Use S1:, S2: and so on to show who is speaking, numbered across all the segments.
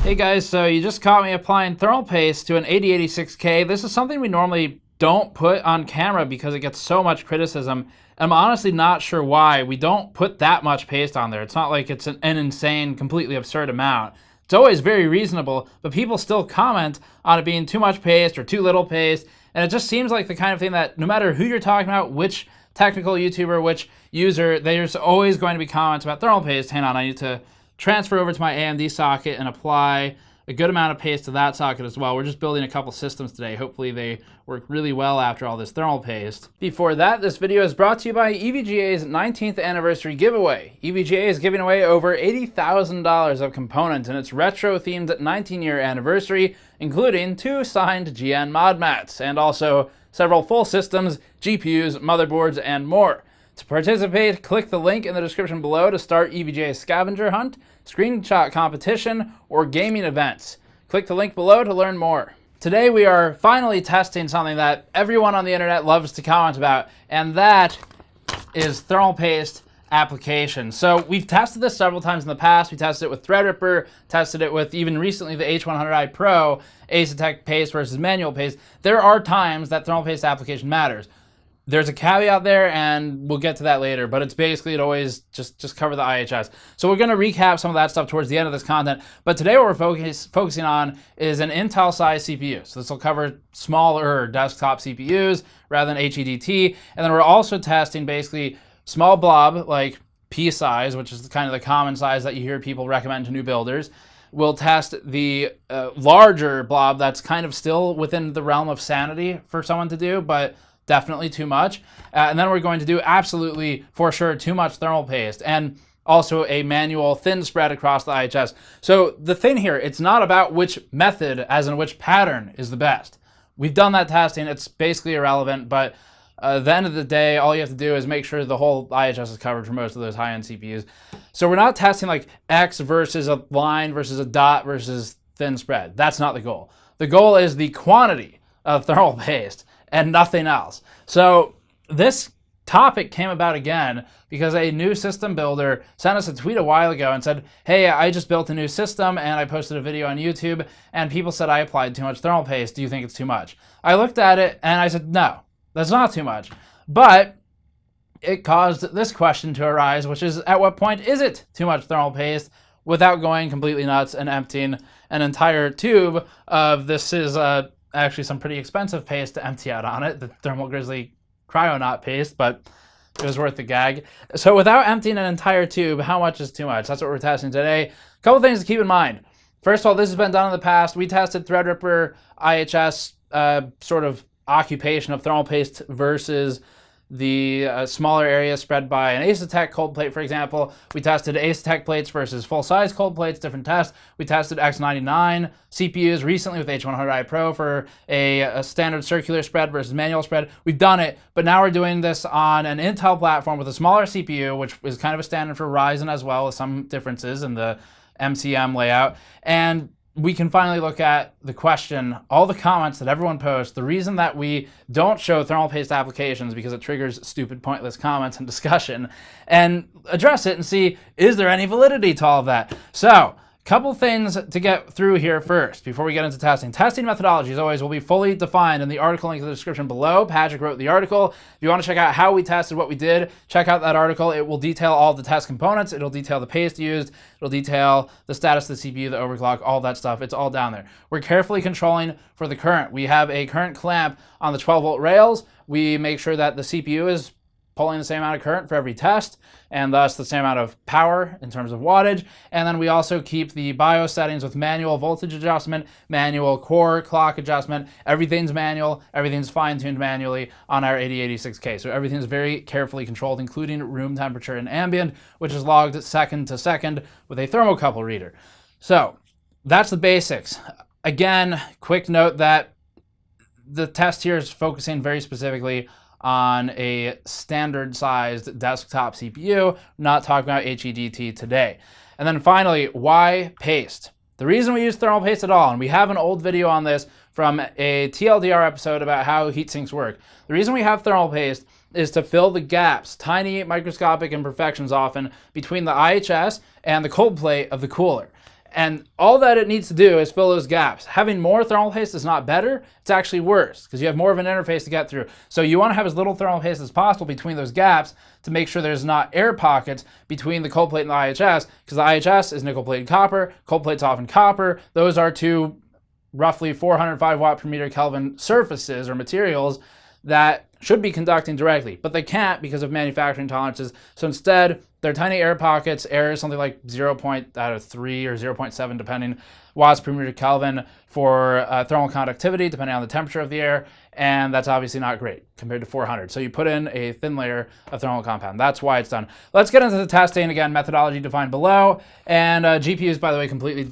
S1: Hey guys, so you just caught me applying thermal paste to an 8086K. This is something we normally don't put on camera because it gets so much criticism. I'm honestly not sure why. We don't put that much paste on there. It's not like it's an insane, completely absurd amount. It's always very reasonable, but people still comment on it being too much paste or too little paste. And it just seems like the kind of thing that no matter who you're talking about, which technical YouTuber, which user, there's always going to be comments about thermal paste. Hang on, I need to transfer over to my AMD socket and apply a good amount of paste to that socket as well. We're just building a couple systems today. Hopefully they work really well after all this thermal paste. Before that, this video is brought to you by EVGA's 19th anniversary giveaway. EVGA is giving away over $80,000 of components in its retro-themed 19-year anniversary, including 2 signed GN Modmats, and also several full systems, GPUs, motherboards, and more. To participate, click the link in the description below to start EVGA's scavenger hunt, screenshot competition, or gaming events. Click the link below to learn more. Today we are finally testing something that everyone on the internet loves to comment about, and that is thermal paste application. So we've tested this several times in the past. We tested it with Threadripper, tested it with even recently the H100i Pro, Asetek paste versus manual paste. There are times that thermal paste application matters. There's a caveat there, and we'll get to that later, but it's basically it always just cover the IHS. So we're going to recap some of that stuff towards the end of this content, but today what we're focusing on is an Intel-sized CPU. So this will cover smaller desktop CPUs rather than HEDT, and then we're also testing basically small blob, like Pea-size, which is kind of the common size that you hear people recommend to new builders. We'll test the larger blob that's kind of still within the realm of sanity for someone to do, but definitely too much. And then we're going to do absolutely, for sure, too much thermal paste, and also a manual thin spread across the IHS. So the thing here, it's not about which method, as in which pattern, is the best. We've done that testing. It's basically irrelevant, but at the end of the day, all you have to do is make sure the whole IHS is covered for most of those high-end CPUs. So we're not testing like X versus a line versus a dot versus thin spread. That's not the goal. The goal is the quantity of thermal paste and nothing else. So this topic came about again because a new system builder sent us a tweet a while ago and said, hey, I just built a new system and I posted a video on YouTube and people said I applied too much thermal paste. Do you think it's too much? I looked at it and I said, no, that's not too much. But it caused this question to arise, which is, at what point is it too much thermal paste without going completely nuts and emptying an entire tube of this is actually some pretty expensive paste to empty out on it, the Thermal Grizzly Cryonaut paste, but it was worth the gag. So without emptying an entire tube, how much is too much? That's what we're testing today. A couple things to keep in mind. First of all, this has been done in the past. We tested Threadripper IHS sort of occupation of thermal paste versus the smaller area spread by an Asetek cold plate, for example. We tested Asetek plates versus full-size cold plates, different tests. We tested X99 CPUs recently with H100i Pro for a standard circular spread versus manual spread. We've done it, but now we're doing this on an Intel platform with a smaller CPU, which is kind of a standard for Ryzen as well, with some differences in the MCM layout. And we can finally look at the question, all the comments that everyone posts. The reason that we don't show thermal paste applications because it triggers stupid, pointless comments and discussion, and address it and see, is there any validity to all of that? So, couple things to get through here first before we get into testing. Testing methodology, as always, will be fully defined in the article link in the description below. Patrick wrote the article. If you want to check out how we tested what we did, check out that article. It will detail all the test components. It'll detail the paste used. It'll detail the status of the CPU, the overclock, all that stuff. It's all down there. We're carefully controlling for the current. We have a current clamp on the 12-volt rails. We make sure that the CPU is pulling the same amount of current for every test, and thus the same amount of power in terms of wattage. And then we also keep the BIOS settings with manual voltage adjustment, manual core clock adjustment. Everything's manual, everything's fine-tuned manually on our 8086K. So everything's very carefully controlled, including room temperature and ambient, which is logged second to second with a thermocouple reader. So that's the basics. Again, quick note that the test here is focusing very specifically on a standard-sized desktop CPU, not talking about HEDT today. And then finally, why paste? The reason we use thermal paste at all, and we have an old video on this from a TLDR episode about how heat sinks work. The reason we have thermal paste is to fill the gaps, tiny microscopic imperfections often, between the IHS and the cold plate of the cooler. And all that it needs to do is fill those gaps. Having more thermal paste is not better, it's actually worse because you have more of an interface to get through. So you want to have as little thermal paste as possible between those gaps to make sure there's not air pockets between the cold plate and the IHS, because the IHS is nickel plated copper, cold plate's often copper. Those are two roughly 405 watt per meter Kelvin surfaces or materials that should be conducting directly, but they can't because of manufacturing tolerances. So instead, they're tiny air pockets. Air is something like 0.3 or 0.7, depending, watts per meter Kelvin for thermal conductivity, depending on the temperature of the air, and that's obviously not great compared to 400. So you put in a thin layer of thermal compound. That's why it's done. Let's get into the testing. Again, methodology defined below, and GPUs, by the way, completely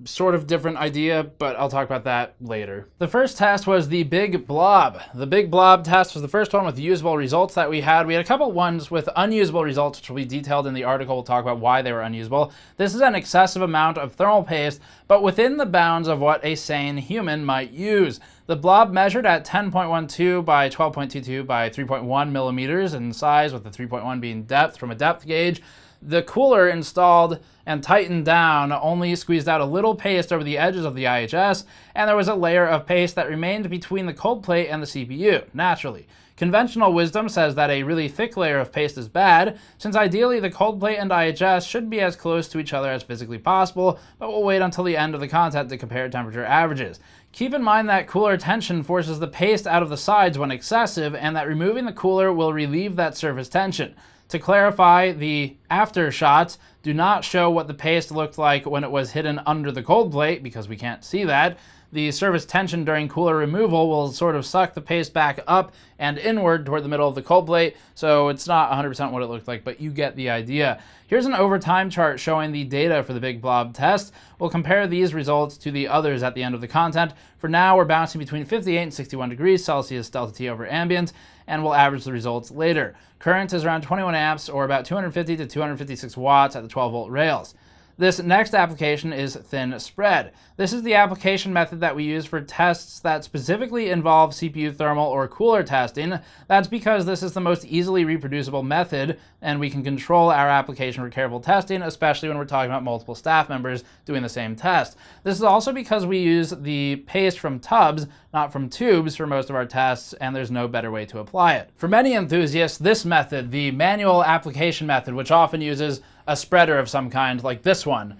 S1: sort of different idea, but I'll talk about that later. The first test was the Big Blob. The Big Blob test was the first one with usable results that we had. We had a couple ones with unusable results, which will be detailed in the article. We'll talk about why they were unusable. This is an excessive amount of thermal paste, but within the bounds of what a sane human might use. The blob measured at 10.12 by 12.22 by 3.1 millimeters in size, with the 3.1 being depth from a depth gauge. The cooler installed and tightened down only squeezed out a little paste over the edges of the IHS, and there was a layer of paste that remained between the cold plate and the CPU, naturally. Conventional wisdom says that a really thick layer of paste is bad, since ideally the cold plate and IHS should be as close to each other as physically possible, but we'll wait until the end of the content to compare temperature averages. Keep in mind that cooler tension forces the paste out of the sides when excessive, and that removing the cooler will relieve that surface tension. To clarify, the after shots do not show what the paste looked like when it was hidden under the cold plate, because we can't see that. The surface tension during cooler removal will sort of suck the paste back up and inward toward the middle of the cold plate, so it's not 100% what it looked like, but you get the idea. Here's an overtime chart showing the data for the Big Blob test. We'll compare these results to the others at the end of the content. For now, we're bouncing between 58 and 61 degrees Celsius delta T over ambient, and we'll average the results later. Current is around 21 amps, or about 250 to 256 watts at the 12-volt rails. This next application is thin spread. This is the application method that we use for tests that specifically involve CPU thermal or cooler testing. That's because this is the most easily reproducible method, and we can control our application for careful testing, especially when we're talking about multiple staff members doing the same test. This is also because we use the paste from tubs, not from tubes, for most of our tests, and there's no better way to apply it. For many enthusiasts, this method, the manual application method, which often uses a spreader of some kind, like this one.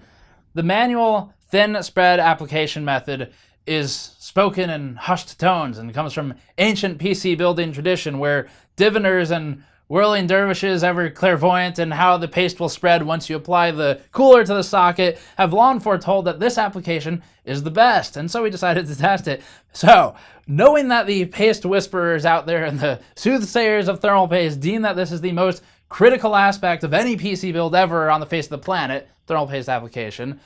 S1: The manual thin spread application method is spoken in hushed tones and comes from ancient PC building tradition, where diviners and whirling dervishes, ever clairvoyant in how the paste will spread once you apply the cooler to the socket, have long foretold that this application is the best, and so we decided to test it. So, knowing that the paste whisperers out there and the soothsayers of thermal paste deem that this is the most critical aspect of any PC build ever on the face of the planet, thermal paste application,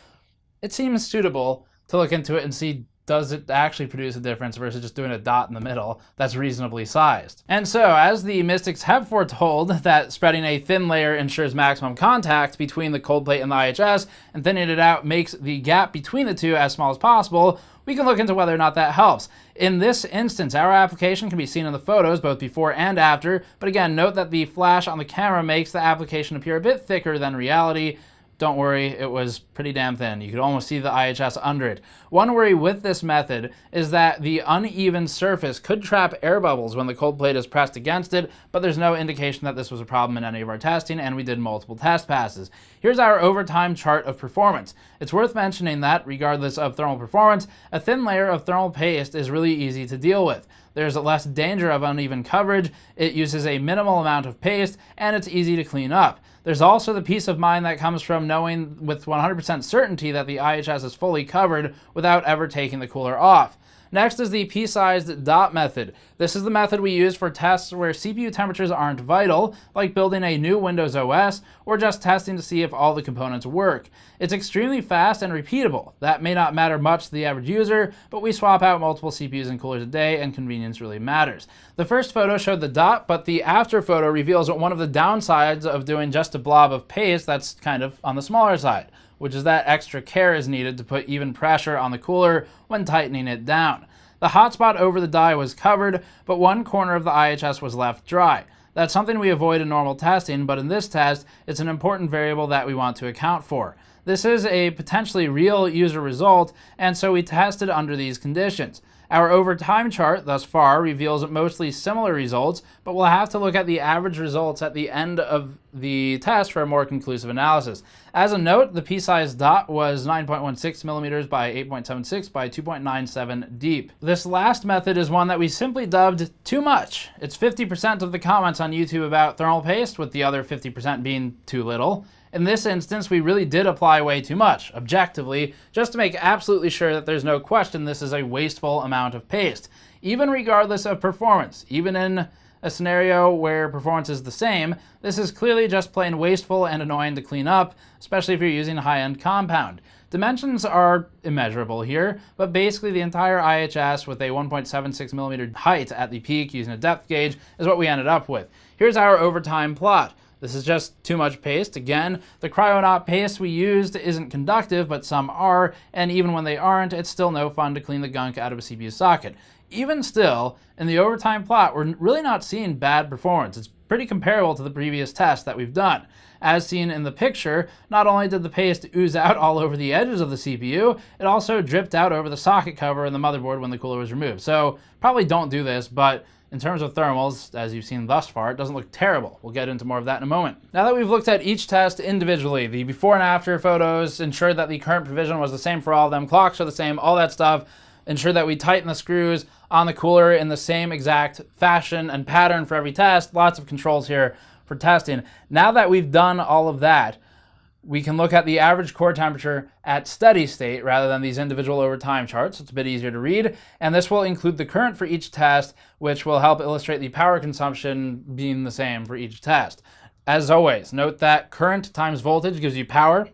S1: it seems suitable to look into it and see, does it actually produce a difference versus just doing a dot in the middle that's reasonably sized. And so, as the mystics have foretold that spreading a thin layer ensures maximum contact between the cold plate and the IHS, and thinning it out makes the gap between the two as small as possible, we can look into whether or not that helps. In this instance, our application can be seen in the photos both before and after, but again, note that the flash on the camera makes the application appear a bit thicker than reality. Don't worry, it was pretty damn thin. You could almost see the IHS under it. One worry with this method is that the uneven surface could trap air bubbles when the cold plate is pressed against it, but there's no indication that this was a problem in any of our testing, and we did multiple test passes. Here's our overtime chart of performance. It's worth mentioning that, regardless of thermal performance, a thin layer of thermal paste is really easy to deal with. There's less danger of uneven coverage, it uses a minimal amount of paste, and it's easy to clean up. There's also the peace of mind that comes from knowing with 100% certainty that the IHS is fully covered without ever taking the cooler off. Next is the Pea-Sized Dot method. This is the method we use for tests where CPU temperatures aren't vital, like building a new Windows OS, or just testing to see if all the components work. It's extremely fast and repeatable. That may not matter much to the average user, but we swap out multiple CPUs and coolers a day, and convenience really matters. The first photo showed the dot, but the after photo reveals one of the downsides of doing just a blob of paste that's kind of on the smaller side, which is that extra care is needed to put even pressure on the cooler when tightening it down. The hotspot over the die was covered, but one corner of the IHS was left dry. That's something we avoid in normal testing, but in this test, it's an important variable that we want to account for. This is a potentially real user result, and so we tested under these conditions. Our over time chart thus far reveals mostly similar results, but we'll have to look at the average results at the end of the test for a more conclusive analysis. As a note, the pea-sized dot was 9.16 millimeters by 8.76 by 2.97 deep. This last method is one that we simply dubbed too much. It's 50% of the comments on YouTube about thermal paste, with the other 50% being too little. In this instance, we really did apply way too much, objectively, just to make absolutely sure that there's no question this is a wasteful amount of paste. Even regardless of performance, even in a scenario where performance is the same, this is clearly just plain wasteful and annoying to clean up, especially if you're using a high-end compound. Dimensions are immeasurable here, but basically the entire IHS with a 1.76 millimeter height at the peak using a depth gauge is what we ended up with. Here's our overtime plot. This is just too much paste. Again, the cryonaut paste we used isn't conductive, but some are, and even when they aren't, it's still no fun to clean the gunk out of a CPU socket. Even still, in the overtime plot, we're really not seeing bad performance. It's pretty comparable to the previous test that we've done. As seen in the picture, not only did the paste ooze out all over the edges of the CPU, it also dripped out over the socket cover and the motherboard when the cooler was removed. So probably don't do this, but in terms of thermals, as you've seen thus far, it doesn't look terrible. We'll get into more of that in a moment. Now that we've looked at each test individually, the before and after photos ensured that the current provision was the same for all of them, clocks are the same, all that stuff, ensure that we tighten the screws on the cooler in the same exact fashion and pattern for every test. Lots of controls here for testing. Now that we've done all of that, we can look at the average core temperature at steady state rather than these individual overtime charts. It's a bit easier to read, and this will include the current for each test, which will help illustrate the power consumption being the same for each test. As always, note that current times voltage gives you power.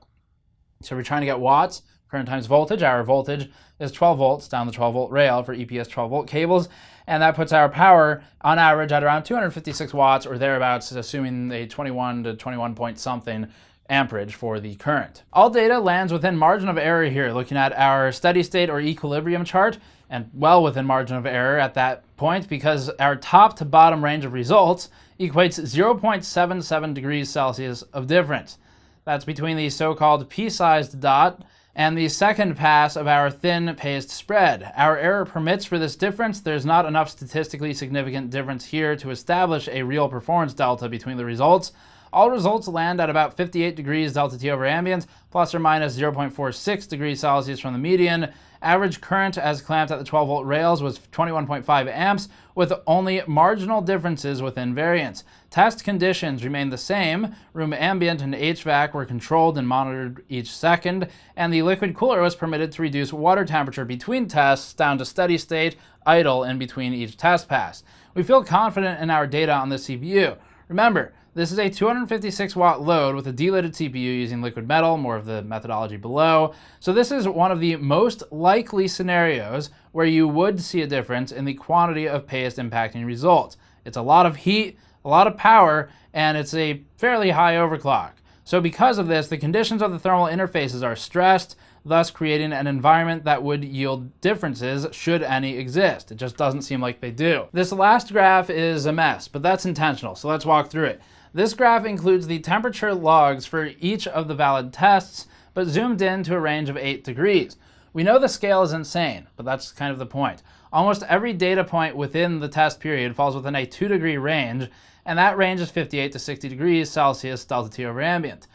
S1: So we're trying to get watts. Current times voltage, our voltage is 12 volts down the 12 volt rail for EPS 12 volt cables, and that puts our power on average at around 256 watts or thereabouts, assuming a 21 to 21 point something amperage for the current. All data lands within margin of error here, looking at our steady state or equilibrium chart, and well within margin of error at that point because our top to bottom range of results equates 0.77 degrees Celsius of difference. That's between the so-called pea-sized dot and the second pass of our thin paste spread. Our error permits for this difference. There's not enough statistically significant difference here to establish a real performance delta between the results. All results land at about 58 degrees delta T over ambient, plus or minus 0.46 degrees Celsius from the median. Average current as clamped at the 12 volt rails was 21.5 amps, with only marginal differences within variance. Test conditions remained the same. Room ambient and HVAC were controlled and monitored each second, and the liquid cooler was permitted to reduce water temperature between tests down to steady state, idle in between each test pass. We feel confident in our data on the CPU. Remember, this is a 256 watt load with a delidded CPU using liquid metal, more of the methodology below. So this is one of the most likely scenarios where you would see a difference in the quantity of paste impacting results. It's a lot of heat, a lot of power, and it's a fairly high overclock. So because of this, the conditions of the thermal interfaces are stressed, thus creating an environment that would yield differences should any exist. It just doesn't seem like they do. This last graph is a mess, but that's intentional, so let's walk through it. This graph includes the temperature logs for each of the valid tests, but zoomed in to a range of 8 degrees. We know the scale is insane, but that's kind of the point. Almost every data point within the test period falls within a 2 degree range, and that range is 58 to 60 degrees Celsius delta T over ambient.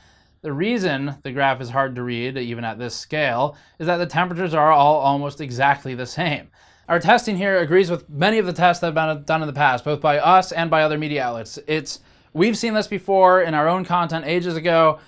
S1: The reason the graph is hard to read, even at this scale, is that the temperatures are all almost exactly the same. Our testing here agrees with many of the tests that have been done in the past, both by us and by other media outlets. We've seen this before in our own content ages ago.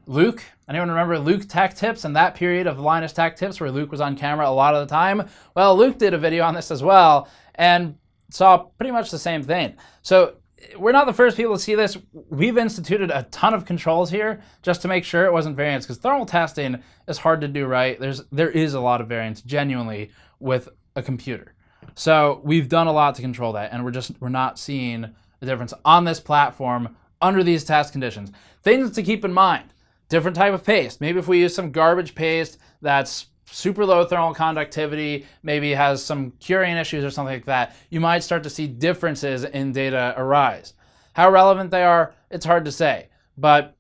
S1: Luke, anyone remember LinusTechTips and that period of LinusTechTips where Luke was on camera a lot of the time? Well, Luke did a video on this as well and saw pretty much the same thing. So we're not the first people to see this. We've instituted a ton of controls here just to make sure it wasn't variance, because thermal testing is hard to do right. There is a lot of variance genuinely with a computer. So we've done a lot to control that, and we're not seeing the difference on this platform under these test conditions. Things to keep in mind: different type of paste. Maybe if we use some garbage paste that's super low thermal conductivity, maybe has some curing issues or something like that, you might start to see differences in data arise. How relevant they are, it's hard to say, but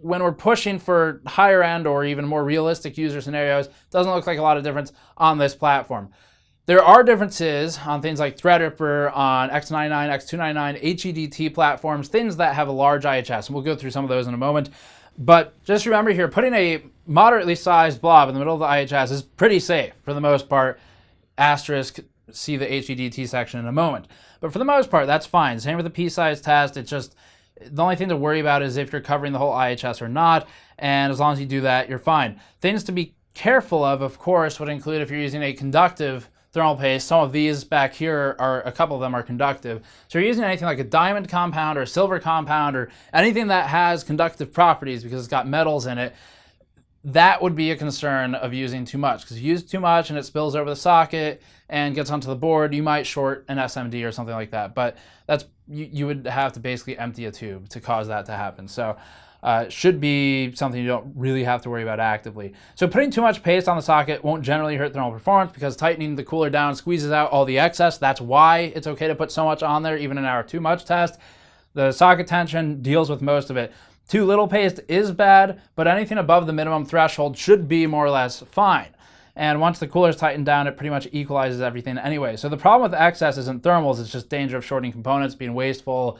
S1: when we're pushing for higher end or even more realistic user scenarios, doesn't look like a lot of difference on this platform. There are differences on things like Threadripper, on X99, X299, HEDT platforms, things that have a large IHS, and we'll go through some of those in a moment. But just remember here, putting a moderately sized blob in the middle of the IHS is pretty safe for the most part. Asterisk, see the HEDT section in a moment. But for the most part, that's fine. Same with the Pea-Sized test. It's just, the only thing to worry about is if you're covering the whole IHS or not. And as long as you do that, you're fine. Things to be careful of course, would include if you're using a conductive thermal paste. Some of these back here a couple of them are conductive. So you're using anything like a diamond compound or a silver compound or anything that has conductive properties because it's got metals in it, that would be a concern of using too much. Because if you use too much and it spills over the socket and gets onto the board, you might short an SMD or something like that. But that's you would have to basically empty a tube to cause that to happen. So should be something you don't really have to worry about actively. So putting too much paste on the socket won't generally hurt thermal performance because tightening the cooler down squeezes out all the excess. That's why it's okay to put so much on there, even in our too much test. The socket tension deals with most of it. Too little paste is bad, but anything above the minimum threshold should be more or less fine. And once the cooler's tightened down, it pretty much equalizes everything anyway. So the problem with excess isn't thermals, it's just danger of shorting components, being wasteful,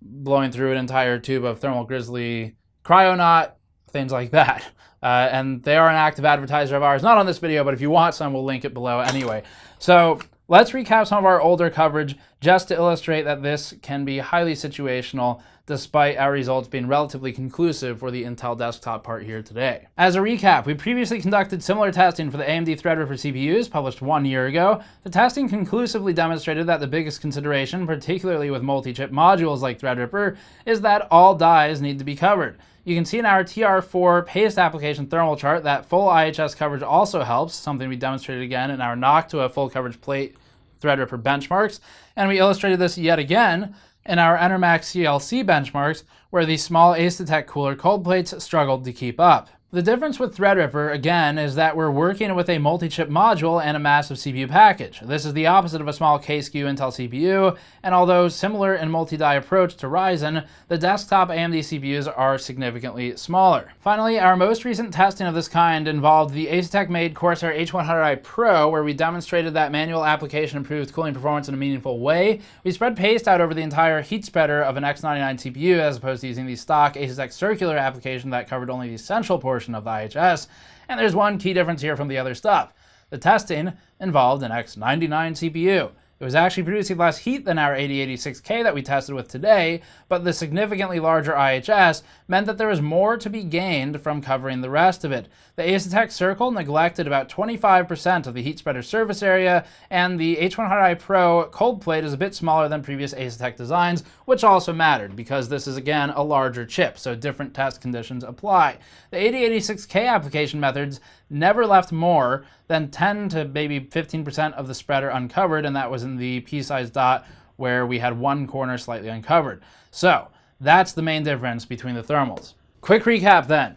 S1: blowing through an entire tube of thermal grizzly, cryonaut, things like that. And they are an active advertiser of ours, not on this video, but if you want some, we'll link it below anyway. So let's recap some of our older coverage just to illustrate that this can be highly situational, despite our results being relatively conclusive for the Intel desktop part here today. As a recap, we previously conducted similar testing for the AMD Threadripper CPUs, published 1 year ago. The testing conclusively demonstrated that the biggest consideration, particularly with multi-chip modules like Threadripper, is that all dies need to be covered. You can see in our TR4 paste application thermal chart that full IHS coverage also helps, something we demonstrated again in our knock to a full coverage plate Threadripper benchmarks, and we illustrated this yet again in our Enermax CLC benchmarks, where the small Asetek cooler cold plates struggled to keep up. The difference with Threadripper, again, is that we're working with a multi-chip module and a massive CPU package. This is the opposite of a small K-SKU Intel CPU, and although similar in multi-die approach to Ryzen, the desktop AMD CPUs are significantly smaller. Finally, our most recent testing of this kind involved the Asetek-made Corsair H100i Pro, where we demonstrated that manual application improved cooling performance in a meaningful way. We spread paste out over the entire heat spreader of an X99 CPU, as opposed to using the stock Asetek circular application that covered only the central portion of the IHS, and there's one key difference here from the other stuff. The testing involved an X99 CPU. It was actually producing less heat than our 8086K that we tested with today, but the significantly larger IHS meant that there was more to be gained from covering the rest of it. The Asetek Circle neglected about 25% of the heat spreader surface area, and the H100i Pro cold plate is a bit smaller than previous Asetek designs, which also mattered because this is again a larger chip, so different test conditions apply. The 8086K application methods never left more than 10 to maybe 15% of the spreader uncovered, and that was in the Pea-Sized Dot where we had one corner slightly uncovered. So that's the main difference between the thermals. Quick recap then.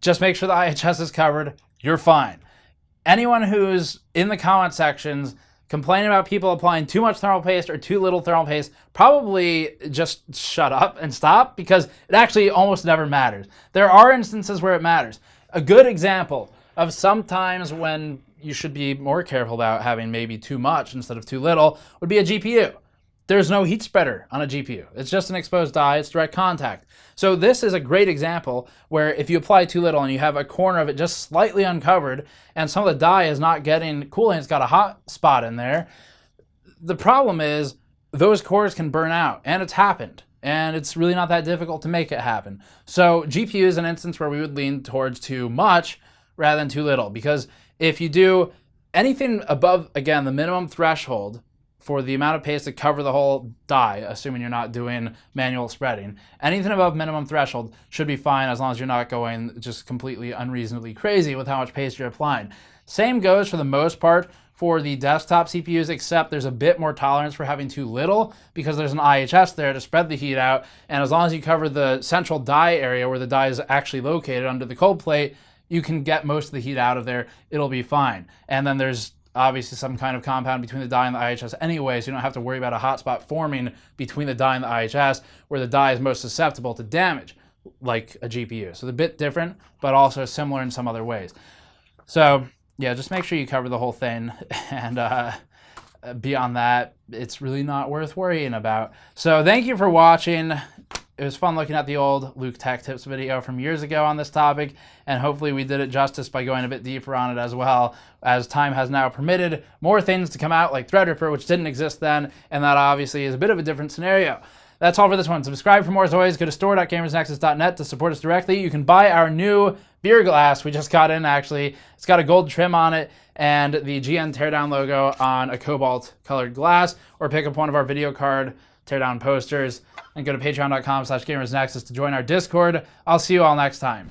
S1: Just make sure the IHS is covered, you're fine. Anyone who's in the comment sections complaining about people applying too much thermal paste or too little thermal paste, probably just shut up and stop, because it actually almost never matters. There are instances where it matters. A good example of sometimes when you should be more careful about having maybe too much instead of too little would be a GPU. There's no heat spreader on a GPU. It's just an exposed die, it's direct contact. So this is a great example where if you apply too little and you have a corner of it just slightly uncovered and some of the die is not getting cooling, it's got a hot spot in there, the problem is those cores can burn out, and it's happened. And it's really not that difficult to make it happen. So GPU is an instance where we would lean towards too much rather than too little, because if you do anything above, again, the minimum threshold for the amount of paste to cover the whole die, assuming you're not doing manual spreading, anything above minimum threshold should be fine as long as you're not going just completely unreasonably crazy with how much paste you're applying. Same goes for the most part for the desktop CPUs, except there's a bit more tolerance for having too little because there's an IHS there to spread the heat out, and as long as you cover the central die area where the die is actually located under the cold plate, you can get most of the heat out of there, it'll be fine. And then there's obviously some kind of compound between the die and the IHS anyway, so you don't have to worry about a hotspot forming between the die and the IHS where the die is most susceptible to damage. like a GPU. So they're a bit different, but also similar in some other ways. So yeah, just make sure you cover the whole thing, and beyond that, it's really not worth worrying about. So thank you for watching. It was fun looking at the old LinusTechTips video from years ago on this topic, and hopefully we did it justice by going a bit deeper on it as well, as time has now permitted more things to come out like Threadripper, which didn't exist then, and that obviously is a bit of a different scenario. That's all for this one. Subscribe for more as always. Go to store.gamersnexus.net to support us directly. You can buy our new beer glass we just got in, actually. It's got a gold trim on it and the GN Teardown logo on a cobalt colored glass, or pick up one of our video card teardown posters and go to patreon.com/gamersnexus to join our Discord. I'll see you all next time.